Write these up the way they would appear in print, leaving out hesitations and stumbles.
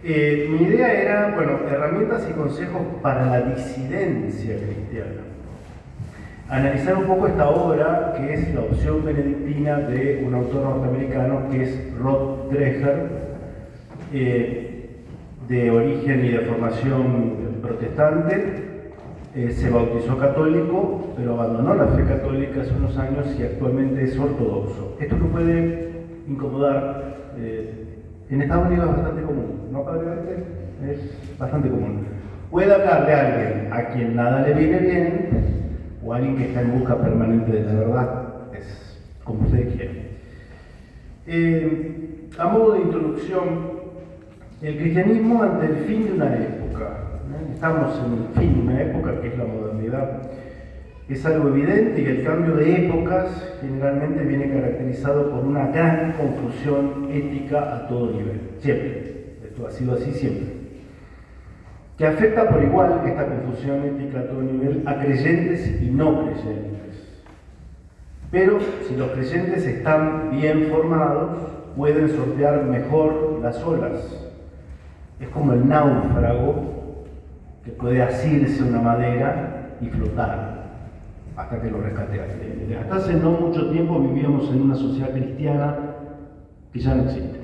Mi idea era, bueno, herramientas y consejos para la disidencia cristiana. Analizar un poco esta obra, que es la opción benedictina de un autor norteamericano que es Rod Dreher, de origen y de formación protestante. Se bautizó católico, pero abandonó la fe católica hace unos años y actualmente es ortodoxo. Esto nos puede incomodar. En Estados Unidos es bastante común, ¿no, padre? Es bastante común. Puede hablarle a alguien a quien nada le viene bien, o a alguien que está en busca permanente de la verdad. Es como ustedes quieran. A modo de introducción, el cristianismo ante el fin de una época. Estamos en el fin de una época que es la modernidad. Es algo evidente y el cambio de épocas generalmente viene caracterizado por una gran confusión ética a todo nivel. Siempre. Esto ha sido así siempre. Que afecta por igual esta confusión ética a todo nivel a creyentes y no creyentes. Pero si los creyentes están bien formados, pueden sortear mejor las olas. Es como el náufrago que puede asirse a una madera y flotar hasta que lo rescate alguien. Hasta hace no mucho tiempo vivíamos en una sociedad cristiana que ya no existe.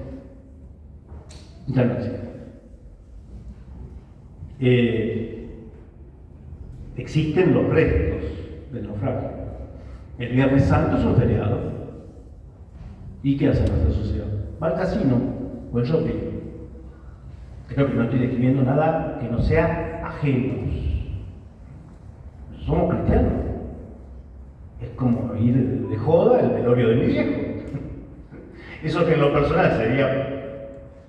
Ya no existe. Existen los restos del naufragio. El Viernes Santo es un feriado. ¿Y qué hace nuestra sociedad? Va al casino o al shopping. Creo que no estoy describiendo nada que no sea ajenos. Somos cristianos. Es como ir de joda al velorio de mi viejo. Eso que en lo personal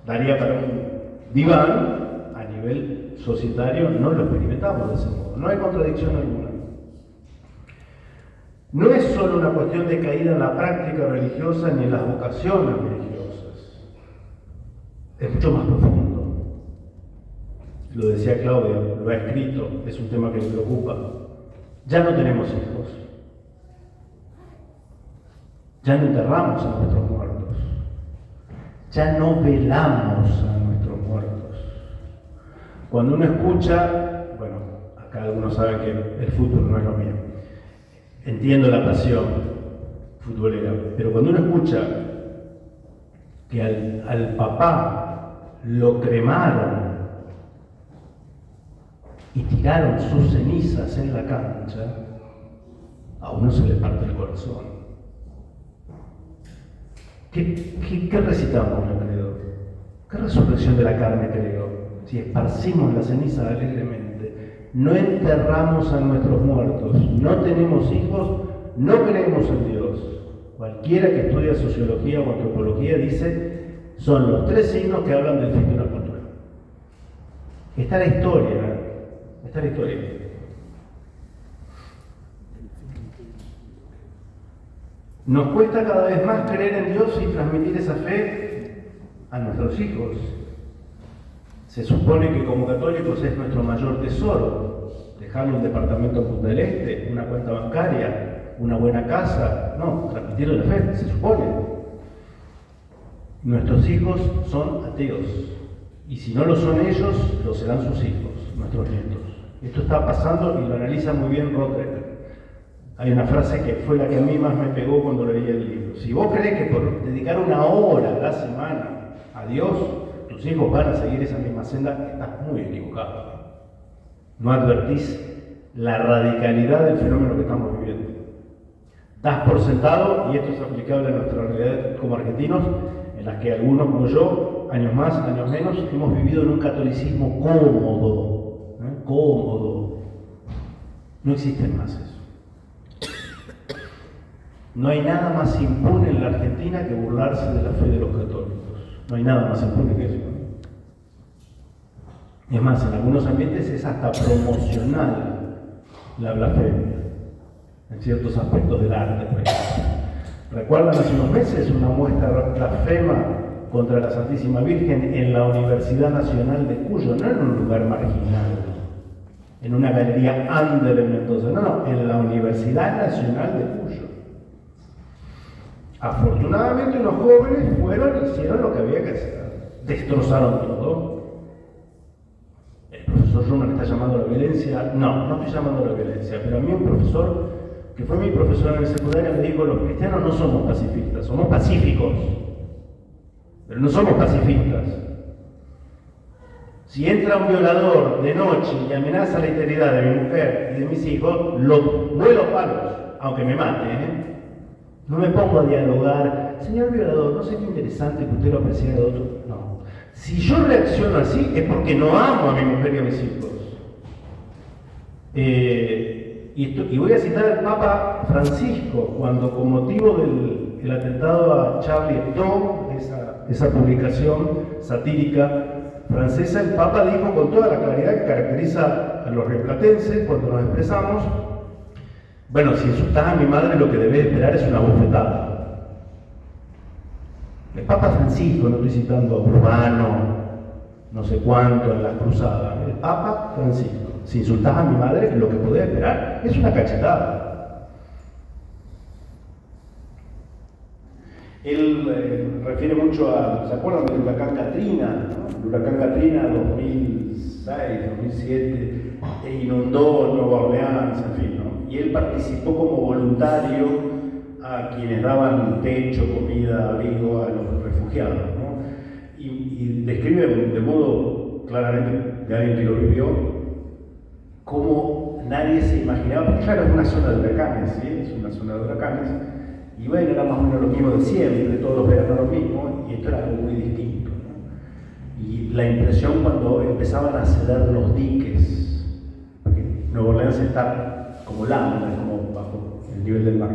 daría para un diván, a nivel societario no lo experimentamos de ese modo. No hay contradicción alguna. No es solo una cuestión de caída en la práctica religiosa ni en las vocaciones religiosas. Es mucho más profundo. Lo decía Claudia, lo ha escrito, es un tema que le preocupa. Ya no tenemos hijos. Ya no enterramos a nuestros muertos. Ya no velamos a nuestros muertos. Cuando uno escucha, bueno, acá algunos saben que el fútbol no es lo mío. Entiendo la pasión futbolera, pero cuando uno escucha que al papá lo cremaron y tiraron sus cenizas en la cancha, a uno se le parte el corazón. ¿Qué recitamos en el credo? ¿Qué resurrección de la carne creo? Si esparcimos la ceniza alegremente, no enterramos a nuestros muertos, no tenemos hijos, no creemos en Dios. Cualquiera que estudia sociología o antropología dice, son los tres signos que hablan del fin de una cultura. Está la historia, está la historia. Nos cuesta cada vez más creer en Dios y transmitir esa fe a nuestros hijos. Se supone que como católicos es nuestro mayor tesoro, dejarle un departamento en Punta del Este, una cuenta bancaria, una buena casa, no, transmitirle la fe, se supone. Nuestros hijos son ateos, y si no lo son ellos, lo serán sus hijos, nuestros nietos. Esto está pasando y lo analiza muy bien Rod Dreher. Hay una frase que fue la que a mí más me pegó cuando leí el libro. Si vos crees que por dedicar una hora a la semana a Dios, tus hijos van a seguir esa misma senda, estás muy equivocado. No advertís la radicalidad del fenómeno que estamos viviendo. Das por sentado, y esto es aplicable a nuestra realidad como argentinos, en las que algunos como yo, años más, años menos, hemos vivido en un catolicismo cómodo. Cómodo. No existe más eso. No hay nada más impune en la Argentina que burlarse de la fe de los católicos. No hay nada más impune que eso. Es más, en algunos ambientes es hasta promocional la blasfemia, en ciertos aspectos del arte, por ejemplo. ¿Recuerdan hace unos meses una muestra blasfema contra la Santísima Virgen en la Universidad Nacional de Cuyo? No en un lugar marginal, en una galería under en Mendoza, no, en la Universidad Nacional de Cuyo. Afortunadamente unos jóvenes fueron y hicieron lo que había que hacer. Destrozaron todo. profesor Schumann está llamando a la violencia. No, no estoy llamando a la violencia, pero a mí un profesor, que fue mi profesor en el secundario, me dijo: los cristianos no somos pacifistas, somos pacíficos, pero no somos pacifistas. Si entra un violador de noche y amenaza la integridad de mi mujer y de mis hijos, lo vuelo a palos, aunque me mate, No me pongo a dialogar: señor violador, no sé qué interesante que usted lo aprecie de otro. No. Si yo reacciono así es porque no amo a mi mujer y a mis hijos. Y voy a citar al Papa Francisco, cuando con motivo del atentado a Charlie Hebdo, esa publicación satírica francesa, el Papa dijo con toda la claridad que caracteriza a los rioplatenses cuando nos expresamos: bueno, si insultás a mi madre, lo que debes esperar es una bofetada. El Papa Francisco, no estoy citando a Urbano, no sé cuánto en las cruzadas, el Papa Francisco: si insultás a mi madre, lo que podés esperar es una cachetada. Él refiere mucho ¿se acuerdan del huracán Katrina? ¿No? El huracán Katrina 2006, 2007, inundó Nueva Orleans, en fin, ¿no? Y él participó como voluntario a quienes daban techo, comida, abrigo a los refugiados, ¿no? Y describe de modo claramente de alguien que lo vivió cómo nadie se imaginaba, porque claro, es una zona de huracanes, ¿sí? Es una zona de huracanes, y bueno, era más o menos lo mismo de siempre, todos los veranos lo mismo, y esto era algo muy distinto, ¿no? Y la impresión cuando empezaban a ceder los diques, porque Nueva Orleans está como lámina, como bajo el nivel del mar.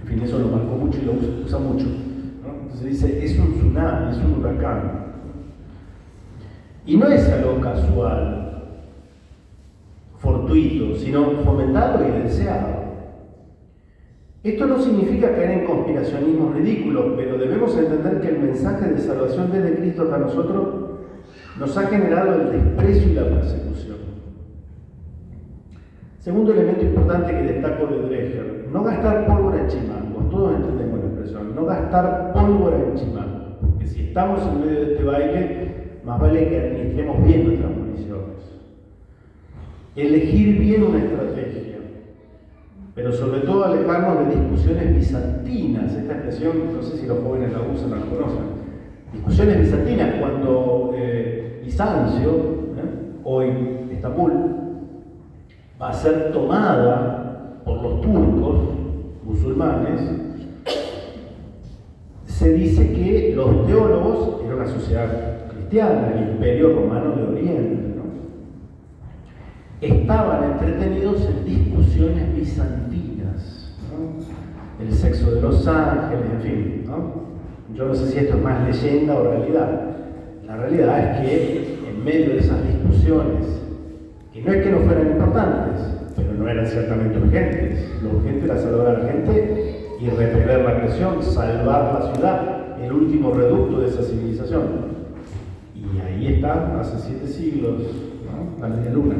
En fin, eso lo marcó mucho y lo usa mucho, ¿no? Entonces dice: es un tsunami, es un huracán. Y no es algo casual, fortuito, sino fomentado y deseado. Esto no significa caer en conspiracionismos ridículos, pero debemos entender que el mensaje de salvación desde Cristo hasta nosotros nos ha generado el desprecio y la persecución. Segundo elemento importante que destaco de Dreher: no gastar pólvora en chimangos. Todos entendemos la expresión, no gastar pólvora en chimangos, porque si estamos en medio de este baile, más vale que administremos bien nuestras municiones. Elegir bien una estrategia, pero sobre todo alejarnos de discusiones bizantinas. Esta expresión, no sé si los jóvenes la usan o la conocen. Discusiones bizantinas, cuando Bizancio, hoy Estambul, va a ser tomada por los turcos musulmanes, se dice que los teólogos, era una sociedad cristiana, el Imperio Romano de Oriente, ¿no?, estaban entretenidos en discusiones bizantinas, ¿no?, el sexo de los ángeles, en fin, ¿no? Yo no sé si esto es más leyenda o realidad. La realidad es que en medio de esas discusiones, que no es que no fueran importantes, pero no eran ciertamente urgentes. Lo urgente era salvar a la gente y repeler la agresión, salvar la ciudad, el último reducto de esa civilización. Y ahí está, hace 7 siglos, ¿no?, la media luna.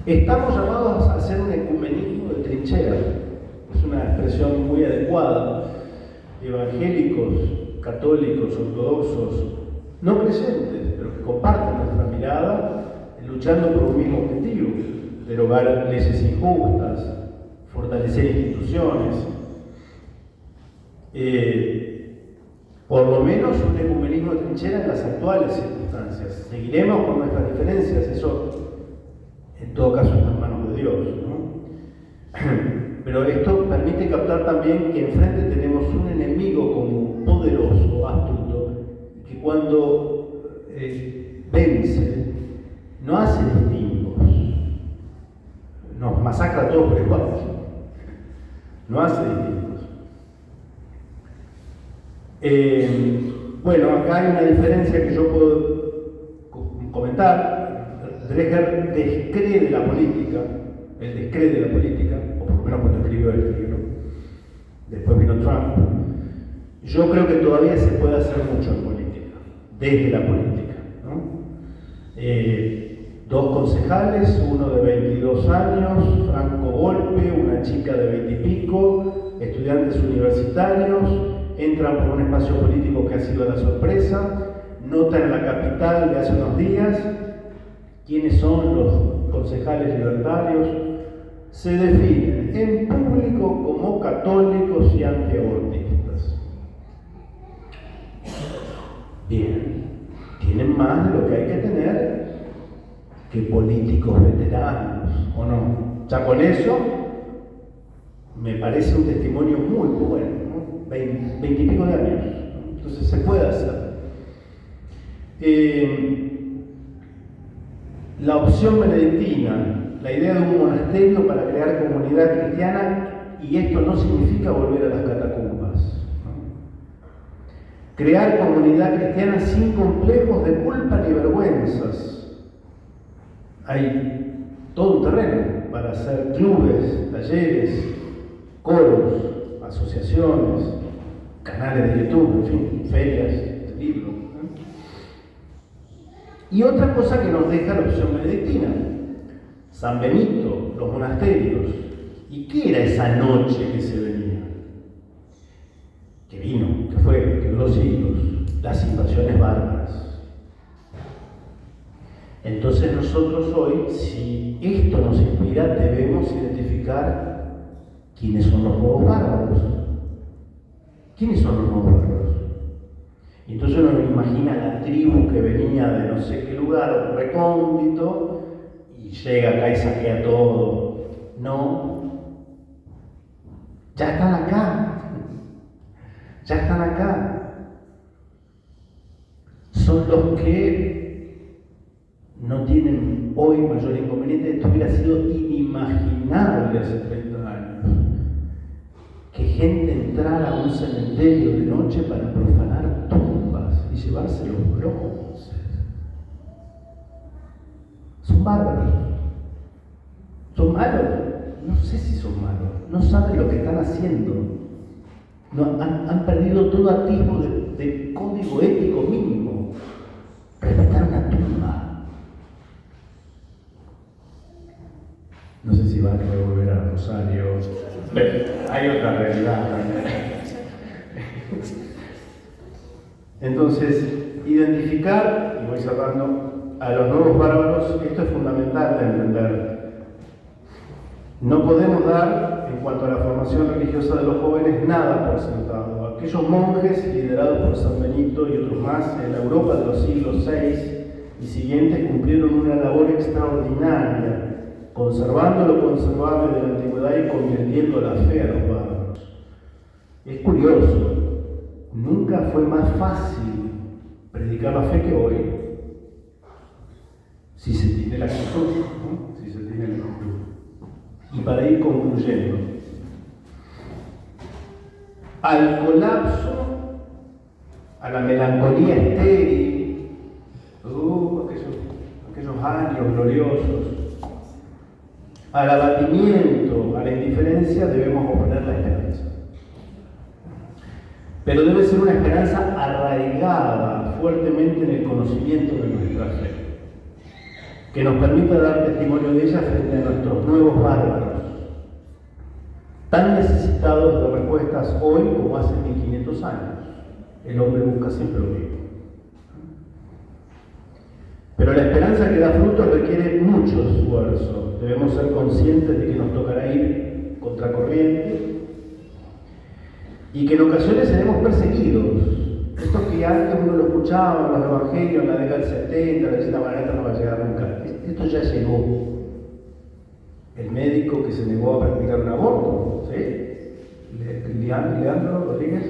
Estamos llamados a hacer un ecumenismo de trinchera. Es una expresión muy adecuada. Evangélicos, católicos, ortodoxos, no creyentes, pero que comparten nuestra mirada, luchando por un mismo objetivo: derogar leyes injustas, fortalecer instituciones, por lo menos un ecumenismo de trinchera en las actuales circunstancias. Seguiremos con nuestras diferencias, eso en todo caso está en manos de Dios, ¿no? Pero esto permite captar también que enfrente tenemos un enemigo como poderoso, astuto, que cuando vence, no hace distingos, nos masacra a todos por igual, no hace distingos. Bueno, acá hay una diferencia que yo puedo comentar. Dreher descree la política, él descree la política, o por lo menos cuando escribió el libro. Después vino Trump. Yo creo que todavía se puede hacer mucho en política, desde la política, ¿no? 2 concejales, uno de 22 años, franco golpe, una chica de 20 y pico, estudiantes universitarios, entran por un espacio político que ha sido la sorpresa, notan en la capital de hace unos días quiénes son los concejales libertarios, se definen en público como católicos y antiabortistas. Bien, tienen más de lo que hay que tener que políticos veteranos, ¿o no? Ya con eso me parece un testimonio muy bueno, ¿no? 20 y pico de años, ¿no? Entonces se puede hacer. La opción benedictina, la idea de un monasterio para crear comunidad cristiana, y esto no significa volver a las catacumbas, ¿no? Crear comunidad cristiana sin complejos de culpa ni vergüenzas. Hay todo un terreno para hacer clubes, talleres, coros, asociaciones, canales de YouTube, en fin, ferias de libros, ¿no? Y otra cosa que nos deja la opción benedictina, San Benito, los monasterios. ¿Y qué era esa noche que se venía? Que vino, que fue, que duró siglos, las invasiones bárbaras. Entonces nosotros hoy, si esto nos inspira, debemos identificar quiénes son los nuevos bárbaros. ¿Quiénes son los nuevos bárbaros? Y entonces uno imagina la tribu que venía de no sé qué lugar recóndito y llega acá y saquea todo. No. Ya están acá. Ya están acá. Son los que no tienen hoy mayor inconveniente. Esto hubiera sido inimaginable hace 30 años. Que gente entrara a un cementerio de noche para profanar tumbas y llevarse los bronces. Son bárbaros. Son malos. No sé si son malos. No saben lo que están haciendo. No, han perdido todo atisbo de código ético mínimo. Respetar una tumba. No sé si van a volver a Rosario. Pero hay otra realidad también. Entonces, identificar, y voy cerrando, a los nuevos bárbaros, esto es fundamental de entender. No podemos dar, en cuanto a la formación religiosa de los jóvenes, nada por sentado. Aquellos monjes liderados por San Benito y otros más en la Europa de los siglos VI y siguientes cumplieron una labor extraordinaria, conservando lo conservable de la antigüedad y convirtiendo la fe a los bárbaros. Es curioso, nunca fue más fácil predicar la fe que hoy, si se tiene la actitud, ¿no? Si se tiene la actitud. Y para ir concluyendo, al colapso, a la melancolía estéril, aquellos años gloriosos, al abatimiento, a la indiferencia, debemos oponer la esperanza. Pero debe ser una esperanza arraigada fuertemente en el conocimiento de nuestra fe, que nos permita dar testimonio de ella frente a nuestros nuevos bárbaros, tan necesitados de respuestas hoy como hace 1500 años. El hombre busca siempre lo mismo. Pero la esperanza que da frutos requiere mucho esfuerzo. Debemos ser conscientes de que nos tocará ir contracorriente y que en ocasiones seremos perseguidos. Esto que antes uno lo escuchaba en los evangelios en la década del 70, de esta manera no va a llegar nunca. Esto ya llegó. El médico que se negó a practicar un aborto, ¿sí? Leandro Rodríguez.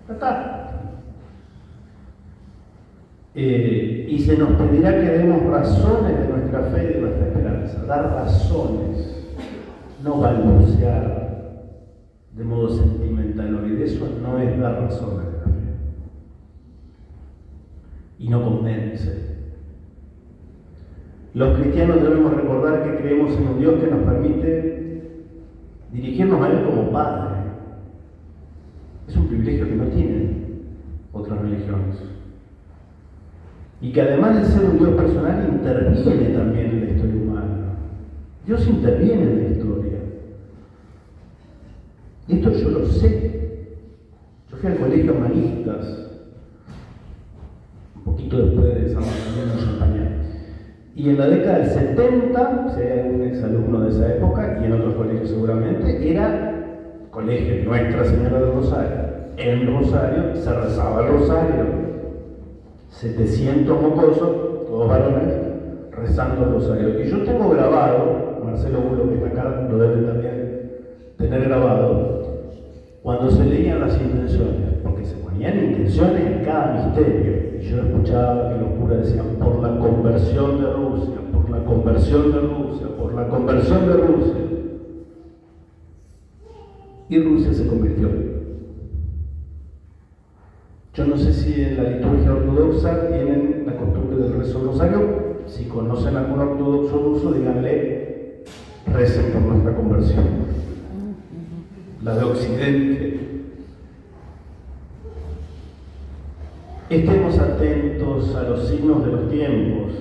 Ya está. Y se nos pedirá que demos razones de nuestra fe y de nuestra esperanza. Dar razones, no balbucear de modo sentimental. Y de eso no es dar razones de la fe. Y no convence. Los cristianos debemos recordar que creemos en un Dios que nos permite dirigirnos a Él como Padre. Es un privilegio que no tienen otras religiones. Y que además de ser un Dios personal, interviene también en la historia humana. Dios interviene en la historia. Esto yo lo sé. fui al colegio Maristas, un poquito después de San Martín de Champañá. Y en la década del 70, si hay algún exalumno de esa época, y en otros colegios seguramente, era colegio Nuestra Señora del Rosario. En Rosario se rezaba el Rosario. 700 mocosos, todos varones, rezando el Rosario. Y yo tengo grabado, Marcelo Bulo, que está acá, lo debe también tener grabado, cuando se leían las intenciones, porque se ponían intenciones en cada misterio. Y yo escuchaba que los curas decían, por la conversión de Rusia, por la conversión de Rusia, por la conversión de Rusia. Y Rusia se convirtió. Yo no sé si en la liturgia ortodoxa tienen la costumbre del rezo del rosario. Si conocen algún ortodoxo ruso, díganle, recen por nuestra conversión. La de Occidente. Estemos atentos a los signos de los tiempos.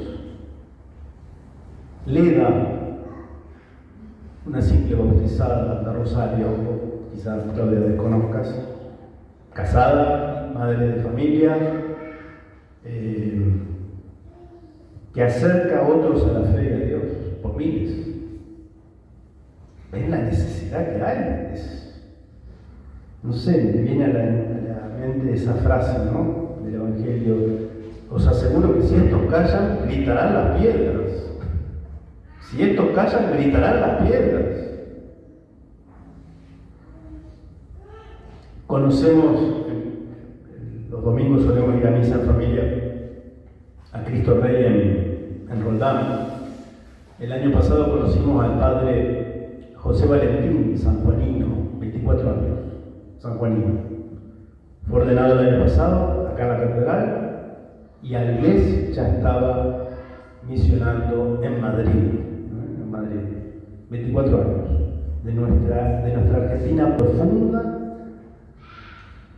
Leda, una simple bautizada de Rosario, quizás todavía desconozcas, casada, madre de familia, que acerca a otros a la fe y a Dios, por miles. ¿Ven la necesidad que hay? No sé, me viene a la mente esa frase, ¿no?, del Evangelio. Os aseguro que si estos callan, gritarán las piedras. Si estos callan, gritarán las piedras. Conocemos, los domingos solemos ir a misa en familia, a Cristo Rey en Roldán. El año pasado conocimos al padre José Valentín, sanjuanino, 24 años, sanjuanino. Fue ordenado el año pasado, acá en la catedral, y al mes ya estaba misionando en Madrid, ¿no? En Madrid, 24 años, de nuestra Argentina profunda,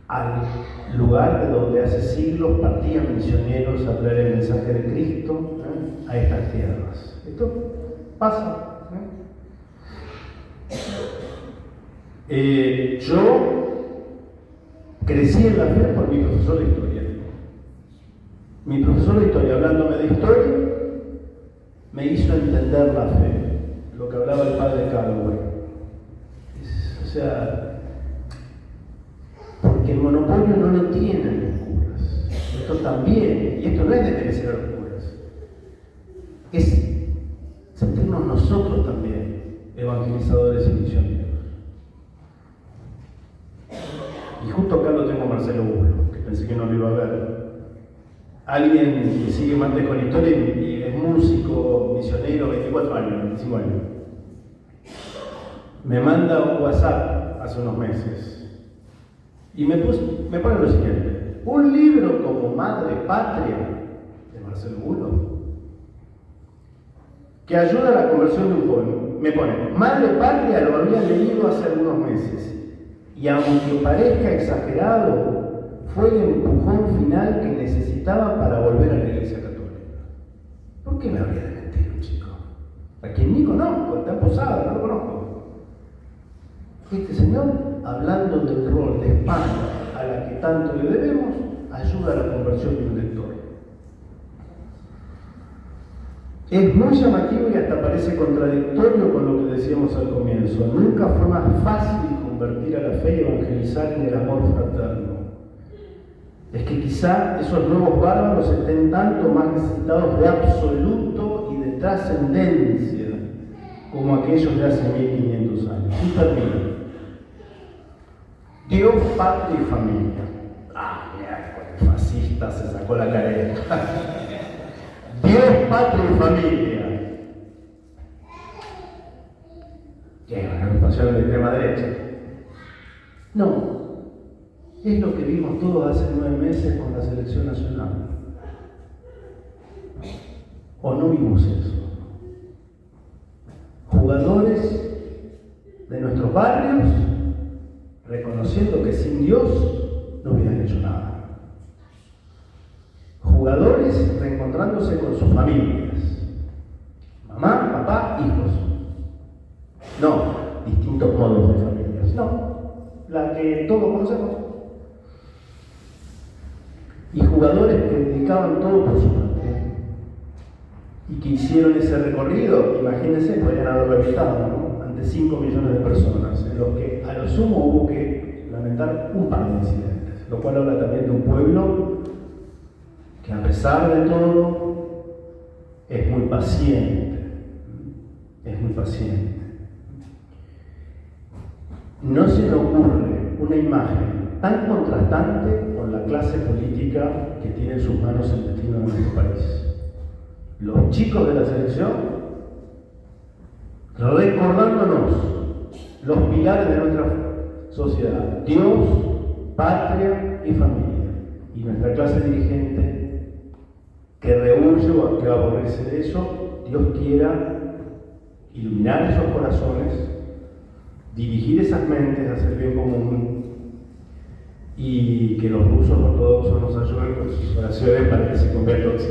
al lugar de donde hace siglos partían misioneros a traer el mensaje de Cristo, a estas tierras. Esto pasa. Yo crecí en la fe por mi profesor de historia. Mi profesor de historia, hablándome de historia, me hizo entender la fe, lo que hablaba el padre Calloway. O sea, porque el monopolio no lo tienen los curas. Esto también, y esto no es de merecer a los curas, es sentirnos nosotros también evangelizadores y misioneros. Y justo acá lo tengo a Marcelo Bulo, que pensé que no lo iba a ver. Alguien que sigue más con historia y es músico, misionero, 24 años, 25 años. Me manda un WhatsApp hace unos meses y me pone lo siguiente: un libro como Madre Patria de Marcelo Bulo, que ayuda a la conversión de un joven. Me pone, Madre Patria lo había leído hace algunos meses y aunque parezca exagerado, fue el empujón final que necesitaba para volver a la Iglesia Católica. ¿Por qué me habría de mentir un chico? A quien ni conozco, está en Posada, no lo conozco. Este señor, hablando del rol de España a la que tanto le debemos, ayuda a la conversión de un lector. Es muy llamativo y hasta parece contradictorio con lo que decíamos al comienzo. Nunca fue más fácil convertir a la fe y evangelizar en el amor fraterno. Es que quizá esos nuevos bárbaros estén tanto más necesitados de absoluto y de trascendencia como aquellos de hace 1500 años. Y termino. Dios, patria y familia. Ah, mira, el fascista se sacó la careta. Dios, patria y familia. ¿Qué? ¿Una agrupación de extrema derecha? No. Es lo que vimos todos hace 9 meses con la selección nacional. ¿O no vimos eso? Jugadores de nuestros barrios reconociendo que sin Dios no hubieran hecho nada. Jugadores reencontrándose con sus familias. Mamá, papá, hijos. No distintos modos de familias. No, la que todos conocemos. jugadores que dedicaban todo por su patria y que hicieron ese recorrido, imagínense, podrían haberlo evitado, ¿no? Ante 5 millones de personas, en los que a lo sumo hubo que lamentar un par de incidentes, lo cual habla también de un pueblo que a pesar de todo es muy paciente, es muy paciente. No se me ocurre una imagen tan contrastante con la clase política que tiene en sus manos el destino de nuestro país. Los chicos de la selección recordándonos los pilares de nuestra sociedad: Dios, patria y familia. Y nuestra clase dirigente que rehúye o que aborrece de eso, Dios quiera iluminar esos corazones, dirigir esas mentes hacia el bien común, y que los rusos ortodoxos nos ayuden con sus oraciones para que se convierta Occidente.